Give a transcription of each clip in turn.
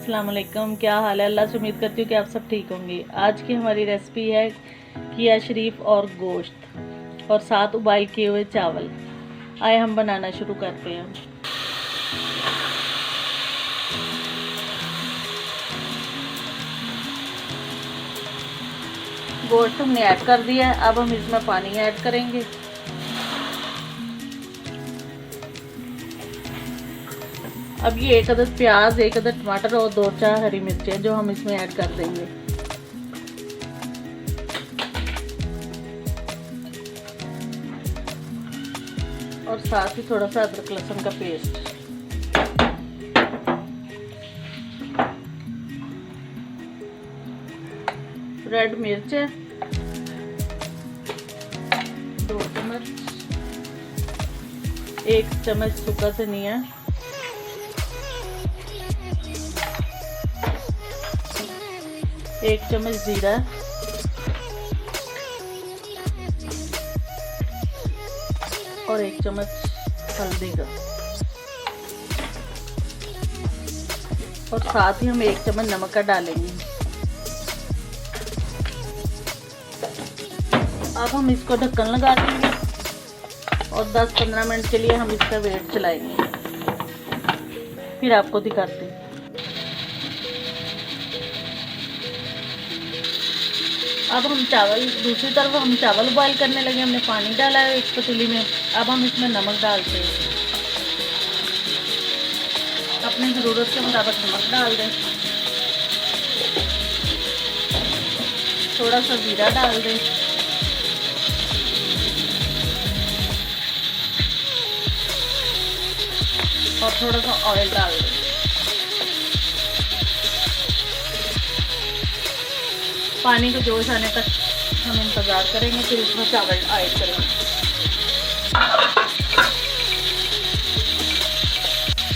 अस्सलाम वालेकुम। क्या हाल है? अल्लाह से उम्मीद करती हूँ कि आप सब ठीक होंगे। आज की हमारी रेसिपी है किया शरीफ और गोश्त और साथ उबाल किए हुए चावल। आए हम बनाना शुरू करते हैं। गोश्त हमने ऐड कर दिया है। अब हम इसमें पानी ऐड करेंगे। अब ये एक अदद प्याज, एक अदद टमाटर और 2-4 हरी मिर्चें जो हम इसमें ऐड कर देंगे। और साथ ही थोड़ा सा अदरक लहसुन का पेस्ट। रेड मिर्च 2 चम्मच, 1 चम्मच सूखा धनिया, 1 चम्मच जीरा, और 1 चम्मच हल्दी का, और साथ ही हम 1 चम्मच नमक का डालेंगे। अब हम इसको ढक्कन लगा देंगे और 10-15 मिनट के लिए हम इसका वेट चलाएंगे। फिर आपको दिखाते हैं। अब हम दूसरी तरफ हम चावल बॉईल करने लगे। हमने पानी डाला है एक पतीली में। अब हम इसमें नमक डालते हैं। अपनी ज़रूरत के मुताबिक नमक डाल दें। थोड़ा सा जीरा डाल दें। और थोड़ा सा ऑयल डाल दें। पानी को जोश आने तक हम इंतज़ार करेंगे, फिर इसमें चावल ऐड करेंगे।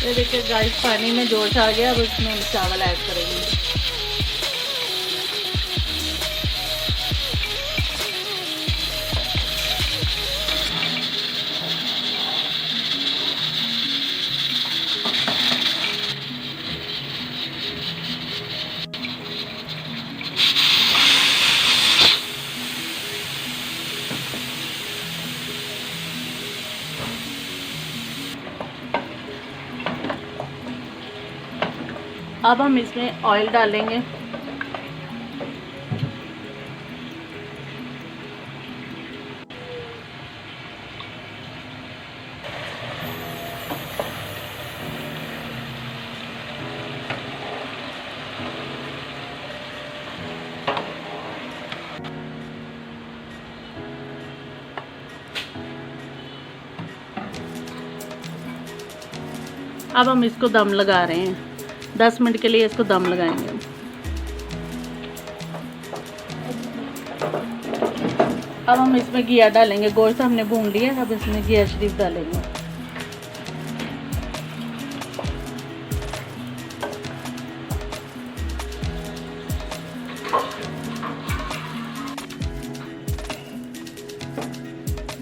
ये देखिए गाइस, पानी में जोश आ गया। अब इसमें चावल ऐड करेंगे। अब हम इसमें ऑयल डालेंगे। अब हम इसको दम लगा रहे हैं। 10 मिनट के लिए इसको दम लगाएंगे। अब हम इसमें घिया डालेंगे। गोश्त हमने भून लिया। अब इसमें घिया शरीफ डालेंगे।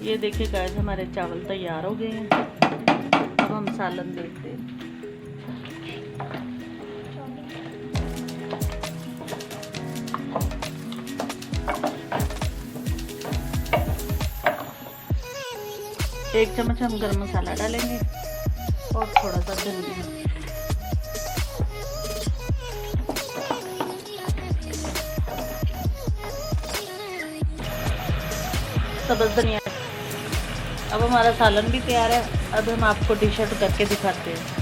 ये देखिए गाइस, हमारे चावल तैयार हो गए हैं। अब हम सालन देखते हैं। एक चम्मच हम गरम मसाला डालेंगे और थोड़ा सा धनिया। सब्ज़ धनिया। अब हमारा सालन भी तैयार है। अब हम आपको डिश आउट करके दिखाते हैं।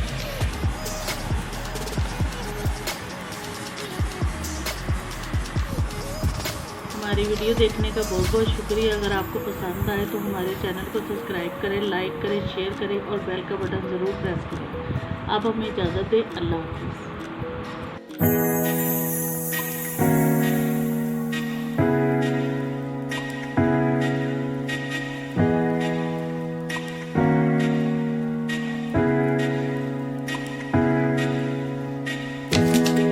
हमारी वीडियो देखने का बहुत बहुत शुक्रिया। अगर आपको पसंद आए तो हमारे चैनल को सब्सक्राइब करें, लाइक करें, शेयर करें और बेल का बटन ज़रूर प्रेस करें। आप हमें इजाज़त दें। अल्लाह हाफ़िज़।